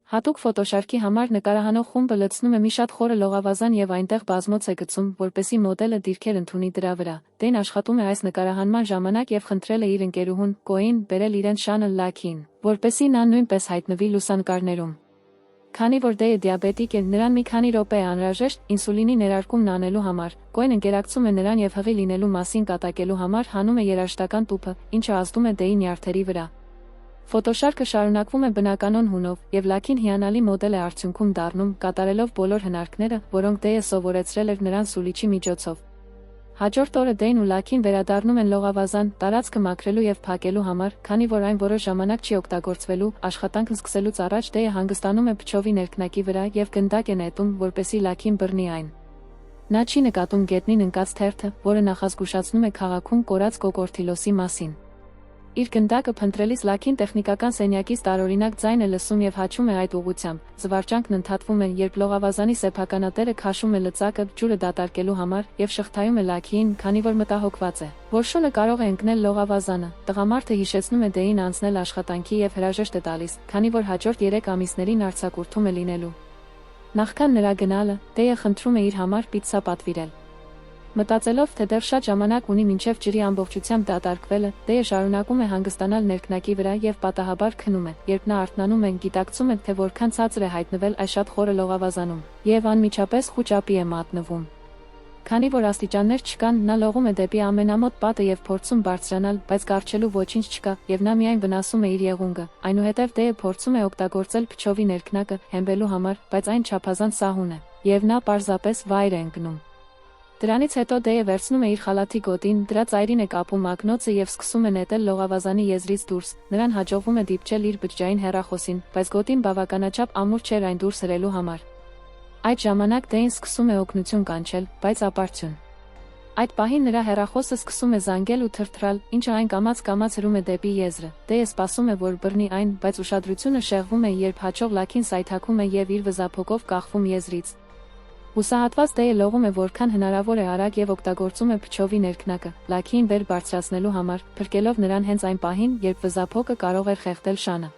Հատուկ ֆոտոշարքի համար նկարահանող խումբը լցնում է մի շատ խորը լողավազան եւ այնտեղ բազմոց է գցում, որպեսզի մոդելը դիրքեր ընդունի դրա վրա։ Դեյն աշխատում է այս նկարահանման ժամանակ եւ խնդրել է իր ընկերուհուն՝ Կոին, բերել իրեն Շանել Լաքին, որպեսզի նա նույնպես հայտնվի լուսանկարներում։ Քանի որ Դեյը դիաբետիկ է, նրան մի քանի րոպե է անհրաժեշտ ինսուլինի ներարկումն անելու համար։ Կոին ընկերակցում է նրան եւ հղի լինելու մասին կատակելու համար հանում է երաժշտական տուփը, ինչը ազդում է Դեյի նյարդերի վրա։ Ֆոտոշարքը շարունակվում է բնականon հունով, եւ Լաքին հիանալի մոդել է արդյունքում դառնում, կատարելով բոլոր հնարքները, որոնք Դեյը սովորեցրել էր նրան սուլիչի միջոցով։ Հաջորդ օրը Դեյն ու Լաքին վերադառնում են լողավազան, տարածքը մաքրելու եւ փակելու համար, քանի որ այն որոշ ժամանակ չի օգտագործվելու, աշխատանքն սկսելուց առաջ Դեյը հանգստանում է փչովի ներքնակի վրա եւ գնդակ է նետում, որպեսզի Լաքին բռնի այն։ Նա չի նկատում գետնին ընկած թերթը, որը նախազգուշացնում է քաղաքում կորած կոկորտիլոսի մասին։ Իր գնդակը փնտրելիս Լաքին տեխնիկական սենյակից տարօրինակ ձայն է լսում եւ հաչում է այդ ուղղությամբ։ Զվարճանքն ընդհատվում է, երբ լողավազանի սեփականատերը քաշում է լծակը ջուրը դատարկելու համար եւ շղթայում է Լաքիին, քանի որ մտահոգված է, որ շունը կարող է ընկնել լողավազանը։ Տղամարդը հիշեցնում է Դեյին անցնել աշխատանքի եւ հրաժեշտ է տալիս, քանի որ հաջորդ 3 ամիսներին արձակուրդում է լինելու։ Նախքան նրա գնալը, Դեյը խնդրում է իր համար պիցցա պատվիրել։ Մտածելով, թե դեռ շատ ժամանակ ունի մինչև ջրի ամբողջությամբ դատարկվելը, Դեյը շարունակում է հանգստանալ ներքնակի վրա եւ պատահաբար քնում է, երբ նա արթնանում է, գիտակցում է, թե որքան ցածր է հայտնվել այս շատ խորը լողավազանում, եւ անմիջապես խուճապի է մատնվում։ Քանի որ աստիճաններ չկան, նա լողում է դեպի ամենամոտ պատը եւ փորձում բարձրանալ, բայց կառչելու ոչինչ չկա, եւ նա միայն վնասում է իր եղունգը։ Այնուհետև Դեյը փորձում է օգտագործել փչովի ներքնակը հենվելու համար, բայց այն չափազանց սահուն է, եւ նա պարզապես վայր է ընկնում։ Դրանից հետո Դեյը վերցնում է իր խալաթի գոտին, դրա ծայրին է կապում ակնոցը եւ սկսում է նետել լողավազանի եզրից դուրս։ Նրան հաջողվում է դիպչել իր բջջային հեռախոսին, բայց գոտին բավականաչափ ամուր չէր այն դուրս հրելու համար։ Այդ ժամանակ Դեյն սկսում է օգնություն կանչել, բայց ապարդյուն։ Այդ պահին նրա հեռախոսը սկսում է զանգել ու թրթռալ, ինչը այն կամաց հրում է դեպի եզրը։ Դեյը սպասում է, որ բռնի այն, բայց ուշադրությունը շեղվում է, երբ հաջող Լաքին սայթաքում է եւ իր վզափոկով կախվում եզրից։ Հուսահատված Դեյը լողում է որքան հնարավոր է արագ եւ օգտագործում է փչովի ներքնակը Լաքիին վեր բարձրացնելու համար, փրկելով նրան հենց այն պահին, երբ վզափոկը կարող էր խեղդել շանը։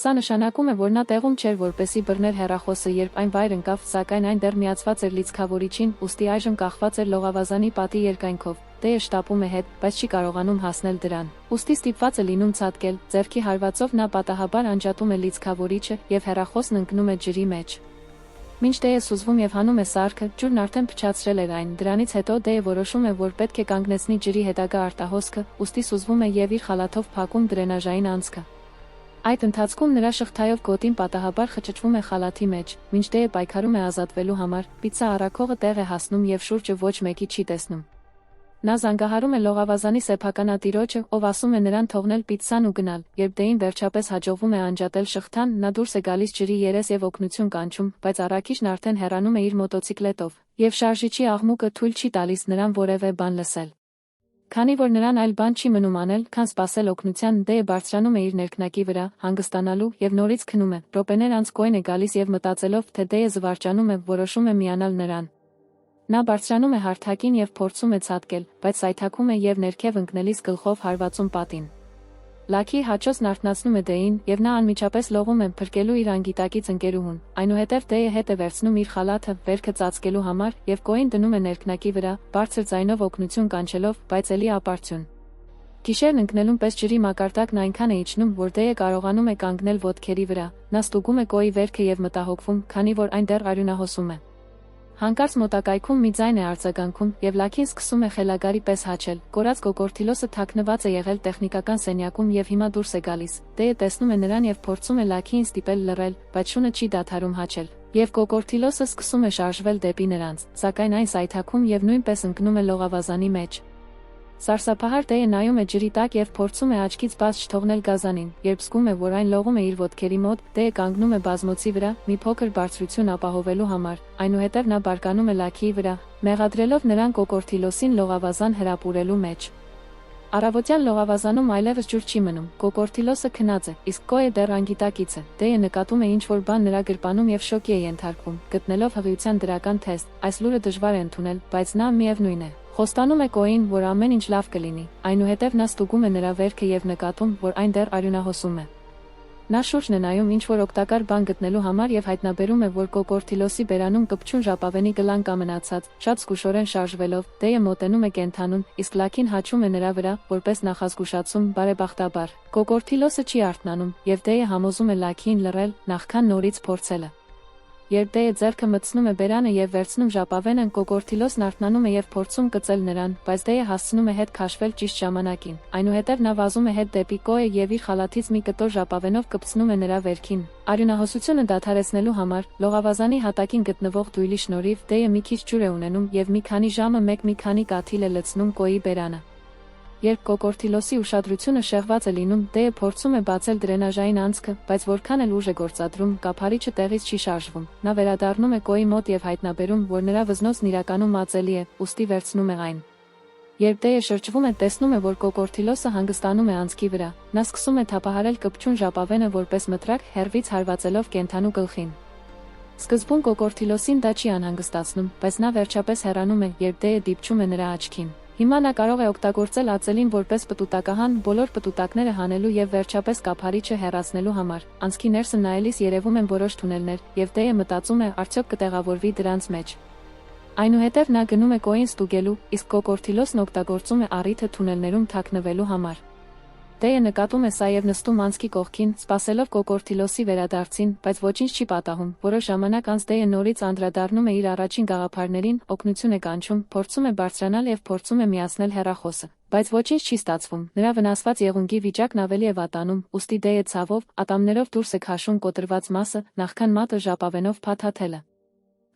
Սա նշանակում է, որ նա տեղում չէր, որպեսզի բռներ հեռախոսը, երբ այն վայր ընկավ, սակայն այն դեռ միացված էր լիցքավորիչին, ուստի այժմ կախված էր լողավազանի պատի երկայնքով։ Դեյը շտապում է հետ, բայց չի կարողանում հասնել դրան։ Ուստի ստիպված է լինում ցատկել, ձեռքի հարվածով նա պատահաբար անջատում է լիցքավորիչը եւ հեռախոսն ընկնում է ջրի մեջ։ Մինչ Դեյը սուզվում եւ հանում է սարքը, ջուրն արդեն փչացրել էր այն։ Դրանից հետո Դեյը որոշում է, որ պետք է կանգնեցնի ջրի հետագա արտահոսքը, ուստի սուզվում է եւ իր խալաթով փակում դրենաժային անցքը։ Այդ ընթացքում նրա շղթայով գոտին պատահաբար խճճվում է խալաթի մեջ, մինչ Դեյը պայքարում է ազատվելու համար, պիցցա առաքողը տեղ է հասնում եւ շուրջը ոչ մեկի չի տեսնում։ Նա զանգահարում է լողավազանի սեփականատիրոջը, ով ասում է նրան թողնել պիցցան ու գնալ։ Երբ Դեյին վերջապես հաջողվում է անջատել շղթան, նա դուրս է գալիս ջրի երես եւ օգնություն կանչում, բայց առաքիչն արդեն հեռանում է իր մոտոցիկլետով, եւ շարժիչի աղմուկը թույլ չի տալիս նրան որևէ բան լսել։ Քանի որ նրան այլ բան չի մնում անել, քան սպասել օգնության, Դեյը բարձրանում է իր ներքնակի վրա, հանգստանալու եւ նորից քնում է։ Րոպեներ անց Կոին է գալիս եւ մտածելով, թե Դեյը զվարճանում է, որոշում է միանալ նրան։ Նա բարձրանում է հարթակին եւ փորձում է ցատկել, բայց սայթաքում է եւ ներքև ընկնելիս գլխով հարվածում պատին։ Լաքի հաճոցն արթնացնում է Դեյին եւ նա անմիջապես լողում է փրկելու իր անգիտակից ընկերուհուն։ Այնուհետև Դեյը հետ է վերցնում իր խալաթը վերքը ծածկելու համար եւ Կոին դնում է ներքնակի վրա, բարձր ձայնով օգնություն կանչելով, բայց ելի ապարդյուն։ Գիշերն ընկնելուն պես ջրի մակարդակն այնքան է իջնում, որ Դեյը կարողանում է կանգնել ոտքերի վրա։ Նա ստուգում է Կոյի վերքը եւ մտահոգվում, քանի որ այն դեռ արյունահոսում է։ Հանկարծ մոտակայքում մի ձայն է արձագանքում, եւ Լաքին սկսում է խելագարի պես հաչել։ Կորած կոկորտիլոսը թաքնված է եղել տեխնիկական սենյակում եւ հիմա դուրս է գալիս։ Դեյը տեսնում է նրան եւ փորձում է Լաքիին ստիպել լռել, բայց շունը չի դադարում հաչել։ Եվ կոկորտիլոսը սկսում է շարժվել դեպի նրանց, սակայն այն սայթաքում եւ նույնպես ընկնում է լողավազանի մեջ։ Սարսափահար Դեյը նայում է ջրի տակ եւ փորձում է աչքից բաց չթողնել գազանին, երբ զգում է, որ այն լողում է իր ոտքերի մոտ, Դեյը կանգնում է բազմոցի վրա, մի փոքր բարձրություն ապահովելու համար, այնուհետև նա բարկանում է Լաքիի վրա, մեղադրելով նրան կոկորտիլոսին լողավազան հրապուրելու մեջ։ Առավոտյան լողավազանում այլևս ջուր չի մնում, կոկորտիլոսը քնած է, իսկ Կոյը դեռ անգիտակից է։ Դեյը նկատում է ինչ-որ բան նրա գրպանում եւ շոկի է ենթարկվում, գտնելով հղիության դրական թեստ։ Այս լուրը դժվար է ընդունել, բայց նա միևնույն է խոստանում է Կոյին, որ ամեն ինչ լավ կլինի, այնուհետև նա ստուգում է նրա վերքը եւ նկատում, որ այն դեռ արյունահոսում է։ Նա շուրջն է նայում ինչ-որ օգտակար բան գտնելու համար և հայտնաբերում է, որ կոկորդիլոսի բերանում կպչուն ժապավենի գլան կա մնացած, շատ զգուշորեն շարժվելով, դեյը մոտենում է կենդանուն, իսկ լաքին հաչում է նրա վրա, որպես նախազգուշացում, բարեբախտաբար, կոկորդիլոսը չի արթնանում, և դեյը համոզում է լաքիին լռել, նախքան նորից փորձելը։ Երբ դեյը ձեռքը մտցնում է բերանը և վերցնում ժապավենը, կոկորդիլոսն արթնանում է և փորձում կծել նրան, բայց դեյը հասցնում է հետ քաշվել ճիշտ ժամանակին։ Այնուհետև նա վազում է հետ դեպի Կոյը և իր խալաթից մի կտոր ժապավենով կպցնում է նրա վերքին։ Արյունահոսությունը դադարեցնելու համար, լողավազանի հատակին գտնվող դույլի շնորհիվ, դեյը մի քիչ ջուր է ունենում և մի քանի ժամը մեկ մի քանի կաթիլ է լցնում Կոյի բերանը։ Երբ կոկորդիլոսի ուշադրությունը շեղված է լինում, դեյը փորձում է բացել դրենաժային անցքը, բայց որքան էլ ուժ է գործադրում, կափարիչը տեղից չի շարժվում։ Նա վերադառնում է Կոյի մոտ և հայտնաբերում, որ նրա վզնոցն իրականում ածելի է, ուստի վերցնում է այն։ Երբ դեյը շրջվում է, տեսնում է, որ կոկորդիլոսը հանգստանում է անցքի վրա։ Նա սկսում է թափահարել կպչուն ժապավենը որպես մտրակ, հեռվից հարվածելով կենդանու գլխին։ Սկզբում կոկորդիլոսին դա չի անհանգստացնում, բայց նա վերջապես հեռանում է, երբ դեյը դիպչում է նրա աչքին։ Հիմա նա կարող է օգտագործել ածելին որպես պտուտակահան, բոլոր պտուտակները հանելու և վերջապես կափարիչը հեռացնելու համար։ Անցքի ներսը նայելիս երևում են որոշ թունելներ, և դեյը մտածում է, արդյոք կտեղավորվի դրանց մեջ։ Այնուհետև նա գնում է Կոյին ստուգելու, իսկ կոկորդիլոսն օգտագործում է առիթը թունելներում թաքնվելու համար։ Դեյը նկատում է սա և նստում անցքի կողքին, սպասելով կոկորդիլոսի վերադարձին, բայց ոչինչ չի պատահում։ Որոշ ժամանակ անց դեյը նորից անդրադառնում է իր առաջին գաղափարներին, օգնություն է կանչում, փորձում է բարձրանալ և փորձում է միացնել հեռախոսը։ Բայց ոչինչ չի ստացվում, նրա վնասված եղունգի վիճակն ավելի է վատանում, ուստի դեյը ցավով, ատամներով դուրս է քաշում կոտրված մասը, նախքան մատը ժապավենով փաթաթելը։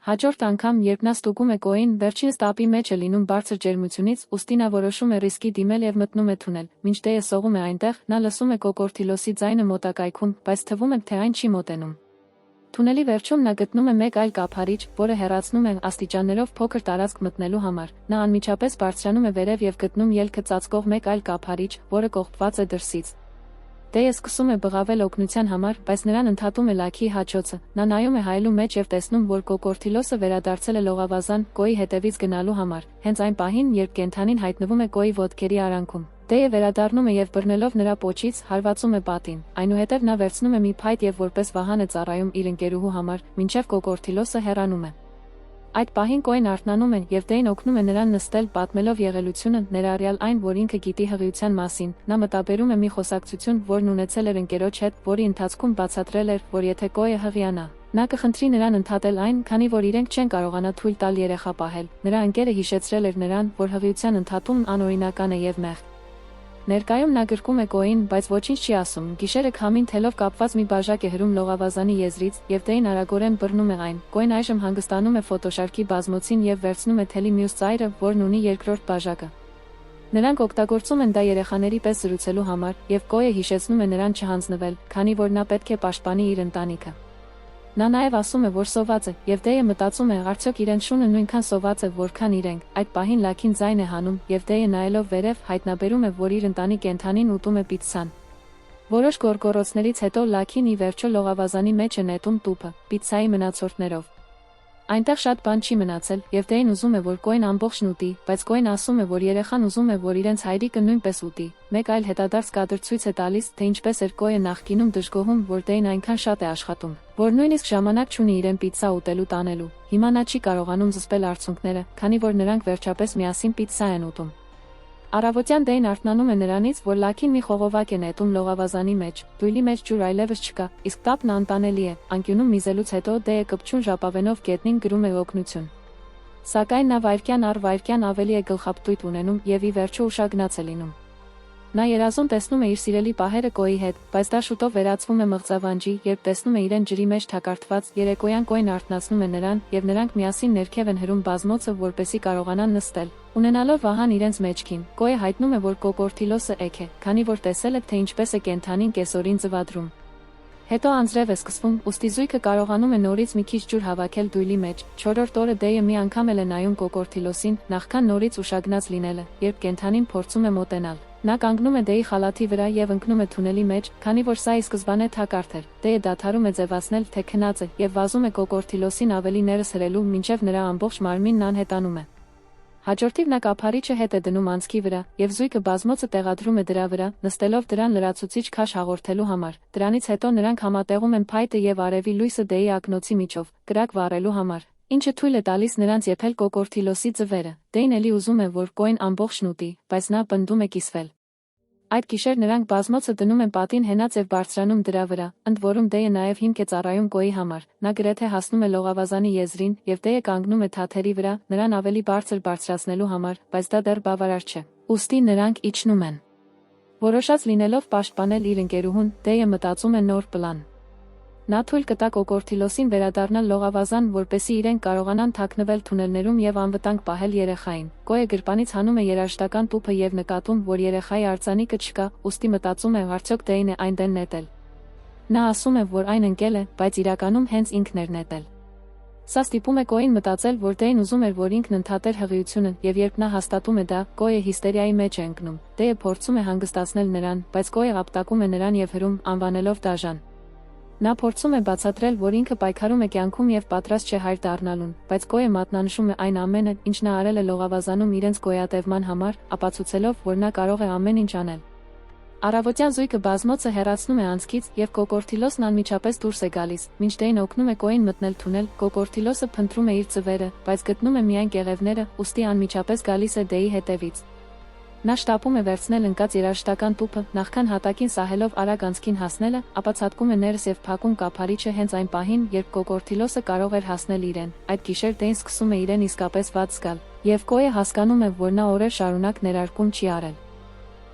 Հաջորդ անգամ, երբ նա ստուգում է Կոյին, վերջինս տապի մեջ է լինում բարձր ջերմությունից, ուստի նա որոշում է ռիսկի դիմել և մտնում է թունել։ Մինչ դեյը սողում է այնտեղ, նա լսում է կոկորդիլոսի ձայնը մոտակայքում, բայց թվում է, թե այն չի մոտենում։ Թունելի վերջում նա գտնում է մեկ այլ կափարիչ, որը հեռացնում է աստիճաններով փոքր տարածք մտնելու համար։ Նա անմիջապես բարձրանում է վերև և գտնում ելքը ծածկող մեկ այլ կափարիչ, որը կողպված է դրսից։ Դեյը սկսում է բղավել օգնության համար, բայց նրան ընդհատում է լաքի հաչոցը։ Նա նայում է հայելու մեջ և տեսնում, որ կոկորդիլոսը վերադարձել է լողավազան, Կոյի հետևից գնալու համար, հենց այն պահին, երբ կենդանին հայտնվում է Կոյի ոտքերի արանքում։ Դեյը վերադառնում է և բռնելով նրա պոչից, հարվածում է պատին։ Այնուհետև նա վերցնում է մի փայտ և որպես վահան է ծառայում իր ընկերուհու համար, մինչև կոկորդիլոսը հեռանում է։ Այդ պահին Կոյն արթնանում է, և դեյն օգնում է նրան նստել, պատմելով եղելությունը, ներառյալ այն, որ ինքը գիտի հղիության մասին։ Նա մտաբերում է մի խոսակցություն, որն ունեցել էր ընկերոջ հետ, որի ընթացքում բացատրել էր, որ եթե Կոյը հղիանա, նա կխնդրի նրան ընդհատել այն, քանի որ իրենք չեն կարողանա թույլ տալ երեխա պահել։ Նրա ընկերը հիշեցրել էր նրան, որ հղիության ընդհատումն անօրինական է և մեղք։ Ներկայում նա գրկում է Կոյին, բայց ոչինչ չի ասում։ Գիշերը քամին թելով կապված մի բաժակ է հրում լողավազանի եզրից, և դեյն արագորեն բռնում է այն։ Կոյն այժմ հանգստանում է ֆոտոշարքի բազմոցին և վերցնում է թելի մյուս ծայրը, որն ունի երկրորդ բաժակը։ Նրանք օգտագործում են դա երեխաների պես զրուցելու համար, և Կոյը հիշեցնում է նրան չհանձնվել, քանի որ նա պետք է պաշտպանի իր ընտանիքը։ Նա նաև ասում է, որ սոված է, և դեյը մտածում է, արդյոք իրենց շունը նույնքան սոված է, որքան իրենք։ Այդ պահին լաքին ձայն է հանում, և դեյը նայելով վերև, հայտնաբերում է, որ իր ընտանի կենդանին ուտում է պիցցան։ Որոշ գոռգոռոցներից հետո լաքին ի վերջո լողավազանի մեջ է նետում տուփը, պիցցայի մնացորդներով։ Այնտեղ շատ բան չի մնացել, և դեյն ուզում է, որ Կոյն ամբողջն ուտի, բայց Կոյն ասում է, որ երեխան ուզում է, որ իրենց հայրիկը նույնպես ուտի։ Մեկ այլ հետադարձ կադր ցույց է տալիս, թե ինչպես էր Կոյը նախկինում դժգոհում, որ դեյն այնքան շատ է աշխատում, որ նույնիսկ ժամանակ չունի իրեն պիցցա ուտելու տանելու։ Հիմա նա չի կարողանում զսպել արցունքները, քանի որ նրանք վերջապես միասին պիցցա են ուտում։ Առավոտյան դեյն արթնանում է նրանից, որ լաքին մի խողովակ է նետում լողավազանի մեջ։ Դույլի մեջ ջուր այլևս չկա, իսկ տապն անտանելի է։ Անկյունում միզելուց հետո դեյը կպչուն ժապավենով գետնին գրում է օգնություն։ Սակայն նա վայրկյան առ վայրկյան ավելի է գլխապտույտ ունենում և ի վերջո ուշագնաց է լինում։ Նա երազում տեսնում է իր սիրելի պահերը Կոյի հետ, բայց դա շուտով վերածվում է մղձավանջի, երբ տեսնում է իրեն ջրի մեջ թակարդված։ Երեկոյան Կոյն արթնացնում է նրան, և նրանք միասին ներքև են հրում բազմոցը, որպեսզի կարողանան նստել։ Ունենալով վահան իրենց մեջքին, Կոյը հայտնում է, որ կոկորդիլոսը էգ է, քանի որ տեսել է, թե ինչպես է կենդանին կեսօրին ձվադրում։ Հետո անձրև է սկսվում, ուստի զույգը կարողանում է նորից մի քիչ ջուր հավաքել դույլի մեջ։ Չորրորդ օրը դեյը մի անգամ էլ է նայում կոկորդիլոսին, նախքան նորից ուշագնաց լինելը, երբ կենդանին փորձում է մոտենալ։ Նա կանգնում է դեյի խալաթի վրա և ընկնում է թունելի մեջ, քանի որ սա ի սկզբանե թակարդ էր։ Դեյը դադարում է ձևացնել, թե քնած է, և վազում է կոկորդիլոսին ավելի ներս հրելու, մինչև նրա ամբողջ մարմինն անհետանում է։ Հաջորդիվ նա կափարիչը հետ է դնում անցքի վրա, եւ զույգը բազմոցը տեղադրում է դրա վրա, նստելով դրան լրացուցիչ քաշ հաղորդելու համար։ Դրանից հետո նրանք համատեղում են փայտը եւ արևի լույսը դեի ակնոցի միջով, կրակ վառելու համար, ինչը թույլ է տալիս նրանց եփել կոկորտիլոսի ձվերը։ Դեյն էլի ուզում է, որ Կոեն ամբողջն ուտի, բայց նա պնդում է կիսվել։ Այդ գիշեր նրանք բազմոցը դնում են պատին հենած եւ բարձրանում դրա վրա, ընդ որում Դեյը նաեւ հիմք է ծառայում Կոյի համար։ Նա գրեթե հասնում է լողավազանի եզրին եւ Դեյը կանգնում է թաթերի վրա, նրան ավելի բարձր բարձրացնելու համար, բայց դա դեռ բավարար չէ։ Ուստի նրանք իջնում են։ Որոշած լինելով պաշտպանել իր ընկերուհուն, Դեյը մտածում է նոր պլան։ Նա թույլ կտա կոկորտիլոսին վերադառնալ լողավազան, որպեսզի իրենք կարողանան թաքնվել թունելներում եւ անվտանգ պահել երեխային։ Կոյը գրպանից հանում է երաժշտական տուփը եւ նկատում, որ երեխայի արձանիկը չկա, ուստի մտածում է, արդյոք Դեյն է այն դեն նետել։ Նա ասում է, որ այն ընկել է, բայց իրականում հենց ինքն էր նետել։ Սա ստիպում է Կոյին մտածել, որ Դեյն ուզում էր, որ ինքն ընդհատեր հղիությունը, եւ երբ նա հաստատում է դա, Կոյը հիստերիայի մեջ է ընկնում։ Դեյը փորձում է հանգստացնել նրան, բայց Կոյը ապտակում է նրան եւ հրում, անվանելով դաժան։ Նա փորձում է բացատրել, որ ինքը պայքարում է կյանքում եւ պատրաստ չէ հայր դառնալուն, բայց Կոյը մատնանշում է այն ամենը, ինչ նա արել է լողավազանում իրենց գոյատևման համար, ապացուցելով, որ նա կարող է ամեն ինչ անել։ Առավոտյան զույգը բազմոցը հեռացնում է անցքից եւ կոկորտիլոսն անմիջապես դուրս է գալիս, մինչ Դեյն օգնում է Կոյին մտնել թունել, կոկորտիլոսը փնտրում է իր ծվերը, բայց գտնում է միայն կեղևները, ուստի անմիջապես գալիս է Դեյի հետևից։ Նա շտապում է վերցնել ընկած երաժշտական տուփը, նախքան հատակին սահելով արագ անցքին հասնելը, ապա ցատկում է ներս եւ փակում կափարիչը հենց այն պահին, երբ կոկորտիլոսը կարող էր հասնել իրեն։ Այդ գիշեր Դեյն սկսում է իրեն իսկապես վատ զգալ, եւ Կոյը հասկանում է, որ նա օրեր շարունակ ներարկում չի արել։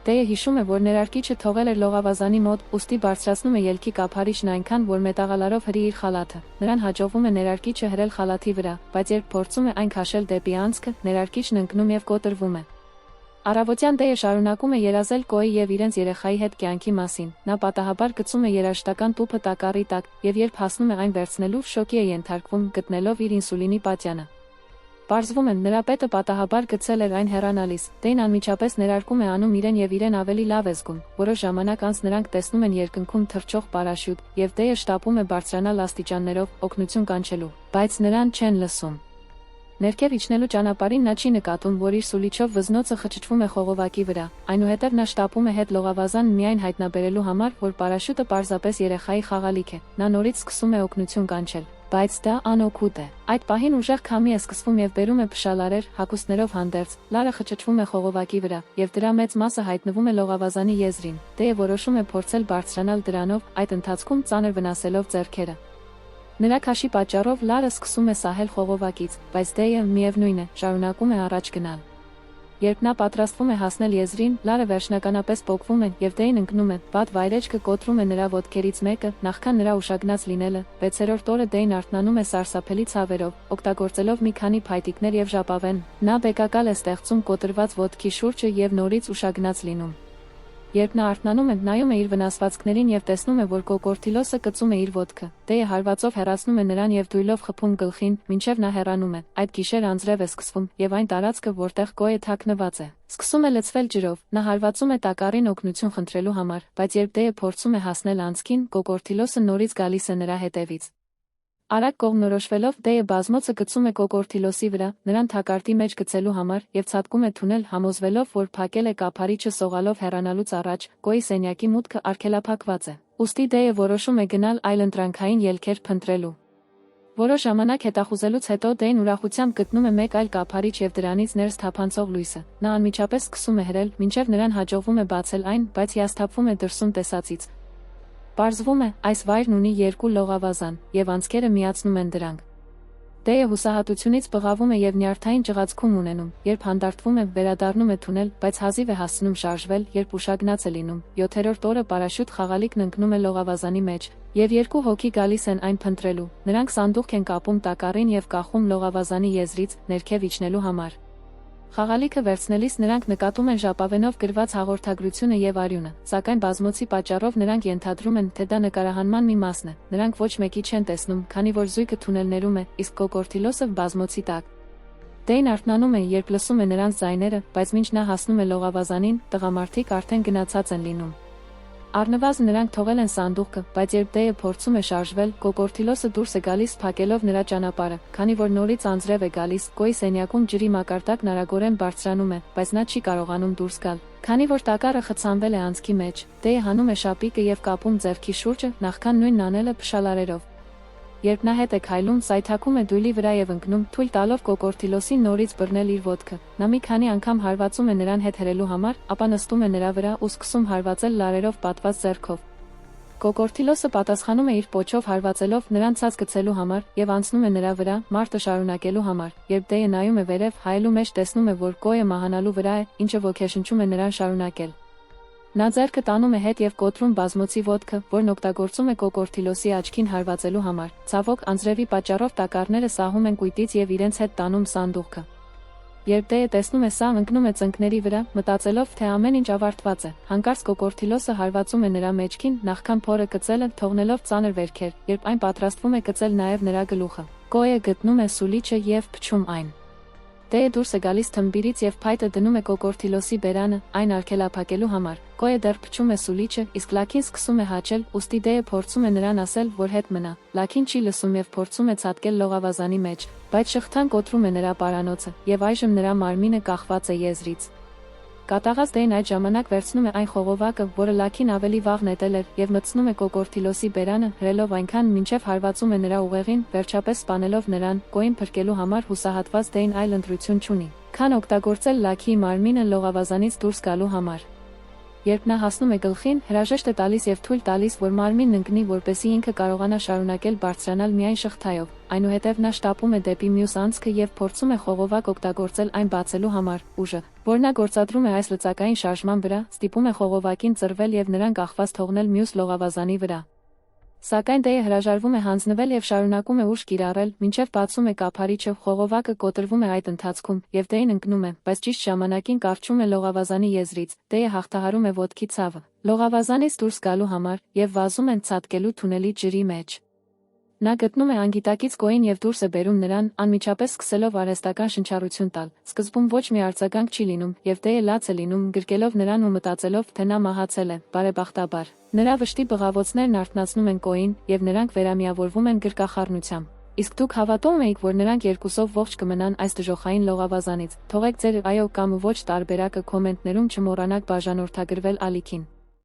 Դեյը հիշում է, որ ներարկիչը թողել էր լողավազանի մոտ, ուստի բարձրացնում է ելքի կափարիչն այնքան, որ մետաղալարով հրի իր խալաթը։ Նրան հաջողվում է ներարկիչը հրել խալաթի վրա, բայց երբ փորձում է այն քաշել դեպի անցքը, ներարկիչն ընկնում եւ կոտրվում է։ Առավոտյան Դեյը շարունակում է երազել Կոյի եւ իրենց երեխայի հետ կյանքի մասին։ Նա պատահաբար գցում է երաժշտական տուփը տակառի տակ, եւ երբ հասնում է այն վերցնելու, շոկի է ենթարկվում, գտնելով իր ինսուլինի պատյանը։ Պարզվում է, նրա պետը պատահաբար գցել էր այն հեռանալիս։ Դեյն անմիջապես ներարկում է անում իրեն եւ իրեն ավելի լավ է զգում։ Որոշ ժամանակ անց նրանք տեսնում են երկնքում թռչող պարաշյուտ, եւ Դեյը շտապում է բարձրանալ աստիճաններով, օգնություն կանչելու, բայց նրան չեն լսում։ Ներքև իջնելու ճանապարհին նա չի նկատում, որ իր սուլիչով վզնոցը խճճվում է խողովակի վրա, այնուհետև նա շտապում է հետ լողավազան միայն հայտնաբերելու համար, որ պարաշյուտը պարզապես երեխայի խաղալիք է։ Նա նորից սկսում է օգնություն կանչել, բայց դա անօգուտ է։ Այդ պահին ուժեղ քամի է սկսվում եւ բերում է փշալարեր, հագուստներով հանդերձ։ Լարը խճճվում է խողովակի վրա, եւ դրա մեծ մասը հայտնվում է լողավազանի եզրին։ Դեյը որոշում է փորձել բարձրանալ դրանով, այդ ընթացքում ծանր վնասելով ձեռքերը։ Նրա քաշի պատճառով Լարը սկսում է սահել խողովակից, բայց Դեյը, միևնույն է, շարունակում է առաջ գնալ։ Երբ նա պատրաստվում է հասնել եզրին, Լարը վերջնականապես պոկվում է եւ Դեյն ընկնում է, վատ վայրեջքը կոտրում է նրա ոտքերից մեկը, նախքան նրա ուշագնաց լինելը։ 6-րդ օրը Դեյն արթնանում է սարսափելի ցավերով, օգտագործելով մի քանի փայտիկներ եւ ժապավեն։ Նա բեկակալ է ստեղծում կոտրված ոտքի շուրջը եւ նորից ուշագնաց լինում։ Երբ նա արթնանում է, նայում է իր վնասվածքներին եւ տեսնում է, որ կոկորտիլոսը կծում է իր ոտքը։ Դեյը հարվածով հեռացնում է նրան եւ դույլով խփում գլխին, մինչեւ նա հեռանում է։ Այդ գիշեր անձրև է սկսվում եւ այն տարածքը, որտեղ Կոյը թաքնված է, սկսում է լցվել ջրով։ Նա հարվածում է տակառին օգնություն խնդրելու համար, բայց երբ Դեյը փորձում է հասնել անցքին, կոկորտիլոսը նորից գալիս է նրա հետևից։ Արագ կողմնորոշվելով Դեյը բազմոցը գցում է կոկորտիլոսի վրա, նրան թակարդի մեջ գցելու համար եւ ցատկում է թունել, համոզվելով, որ փակել է կափարիչը սողալով հեռանալուց առաջ, Կոյի սենյակի մուտքը արգելափակված է։ Ուստի Դեյը որոշում է գնալ այլընտրանքային ելքեր փնտրելու։ Որոշ ժամանակ հետախուզելուց հետո Դեյն ուրախությամբ գտնում է մեկ այլ կափարիչ եւ դրանից ներս թափանցող լույսը։ Նա անմիջապես սկսում է հրել, մինչեւ նրան հաջողվում է բացել այն, բայց հիասթափվում է դրսում տեսածից։ Պարզվում է, այս վայրն ունի 2 լողավազան, եւ անցքերը միացնում են դրանք։ Դեյը հուսահատությունից բղավում է եւ նյարդային ճղացքում ունենում, երբ հանդարտվում է, վերադառնում է թունել, բայց հազիվ է հասցնում շարժվել, երբ ուշագնաց է լինում։ 7-րդ օրը պարաշյուտ խաղալիքն ընկնում է լողավազանի մեջ, եւ 2 հոգի գալիս են այն փնտրելու։ Նրանք սանդուղք են կապում տակառին եւ կախում լողավազանի եզրից, ներքև իջնելու համար։ Խաղալիքը վերցնելիս նրանք նկատում են ժապավենով գրված հաղորդագրությունը եւ արյունը, սակայն բազմոցի պատճառով նրանք ենթադրում են, թե դա նկարահանման մի մասն է։ Նրանք ոչ մեկի չեն տեսնում, քանի որ զույգը թունելներում է, իսկ կոկորտիլոսը բազմոցի տակ։ Դեյն արթնանում է, երբ լսում է նրանց ձայները, բայց մինչ նա հասնում է լողավազանին, տղամարդիկ արդեն գնացած են լինում։ Առնվազն նրանք թողել են սանդուղքը, բայց երբ Դեյը փորձում է շարժվել, Կոկորտիլոսը դուրս է գալիս փակելով նրա ճանապարհը, քանի որ նորից անձրև է գալիս, Կոյի սենյակում ջրի մակարդակն արագորեն բարձրանում է, բայց նա չի կարողանում դուրս գալ, քանի որ տակառը խցանվել է անցքի մեջ, Դեյը հանում է շապիկը եւ կապում ձեռքի շուրջը, նախքան նույնն անելը փշալարերով։ Երբ նա հետ է քայլում, սայթաքում է դույլի վրա եւ ընկնում, թույլ տալով Կոկորտիլոսին նորից բռնել իր ոտքը։ Նա մի քանի անգամ հարվածում է նրան հետ հրելու համար, ապա նստում է նրա վրա ու սկսում հարվածել լարերով պատված ձեռքով։ Կոկորտիլոսը պատասխանում է իր պոչով հարվածելով նրան ցած գցելու համար եւ անցնում է նրա վրա, մարտը շարունակելու համար։ Երբ Դեյը նայում է վերև, հայելու մեջ տեսնում է, որ Կոյը մահանալու վրա է, ինչը ոգեշնչում է նրան շարունակել։ Նա ձեռքը տանում է հետ եւ կոտրում բազմոցի ոտքը, որն օգտագործում է Կոկորտիլոսի աչքին հարվածելու համար։ Ցավոք, անձրևի պատճառով տակառները սահում են կույտից եւ իրենց հետ տանում սանդուղքը։ Երբ Դեյը տեսնում է սա, ընկնում է ծնկների վրա, մտածելով, թե ամեն ինչ ավարտված է։ Հանկարծ Կոկորտիլոսը հարվածում է նրա մեջքին, նախքան փորը կծելը, թողնելով ծանր վերքեր, երբ այն պատրաստվում է կծել նաեւ նրա գլուխը։ Կոյը գտնում է սուլիչը եւ փչում այն։ Դեյը դուրս է գալիս թմբիրից եւ փայտը դնում է Կոկորտիլոսի բերանը, այն արգելափակելու համար։ Կոյը դեռ փչում է սուլիչը, իսկ Լաքին սկսում է հաչել, ուստի Դեյը փորձում է նրան ասել, որ հետ մնա։ Լաքին չի լսում եւ փորձում է ցատկել լողավազանի մեջ, բայց շղթան կոտրում է նրա պարանոցը, եւ այժմ նրա մարմինը կախված է եզրից։ Կատաղած Դեյն այդ ժամանակ վերցնում է այն խողովակը, որը Լաքին ավելի վաղ նետել էր, եւ մտցնում է Կոկորտիլոսի բերանը, հրելով այնքան, մինչև հարվածում է նրա ուղեղին, վերջապես սպանելով նրան։ Կոյին փրկելու համար հուսահատված Դեյն այլ ընտրություն չունի, քան օգտագործել Լաքիի մարմինը լողավազանից դուրս գալու համար։ Երբ նա հասնում է գլխին, հրաժեշտ է տալիս եւ թույլ տալիս, որ մարմինն ընկնի, որպեսզի ինքը կարողանա շարունակել բարձրանալ միայն շղթայով։ Այնուհետև նա շտապում է դեպի մյուս անցքը եւ փորձում է խողովակ օգտագործել այն բացելու համար։ Ուժը, որ նա գործադրում է այս լծակային շարժման վրա, ստիպում է խողովակին ծռվել եւ նրան կախված թողնել մյուս լողավազանի վրա։ Սակայն Դեյը հրաժարվում է հանձնվել եւ շարունակում է ուժ կիրառել, մինչև բացում է կափարիչը, խողովակը կոտրվում է այդ ընթացքում, եւ Դեյն ընկնում է, բայց ճիշտ ժամանակին կարճում է լողավազանի եզրից։ Դեյը հաղթահարում է ոտքի ցավը, լողավազանից դուրս գալու համար, եւ վազում են ցատկելու թունելի ջրի մեջ։ Նա գտնում է անգիտակից Կոյին եւ դուրս է բերում նրան, անմիջապես սկսելով արհեստական շնչառություն տալ։ Սկզբում ոչ մի արձագանք չի լինում, եւ Դեյը լաց է լինում, գրկելով նրան ու մտածելով, թե նա մահացել է, բարեբախտաբար։ Նրա վշտի բղավոցներն արթնացնում են Կոյին, եւ նրանք վերամիավորվում են գրկախառնությամբ։ Իսկ դուք հավատո՞ւմ եք, որ նրանք երկուսով ողջ կմնան այս դժոխային լողավազանից։ Թողեք ձեր այո կամ ոչ տարբերակը կոմենտներում, չմոռանաք բաժանորդագրվել ալիքին։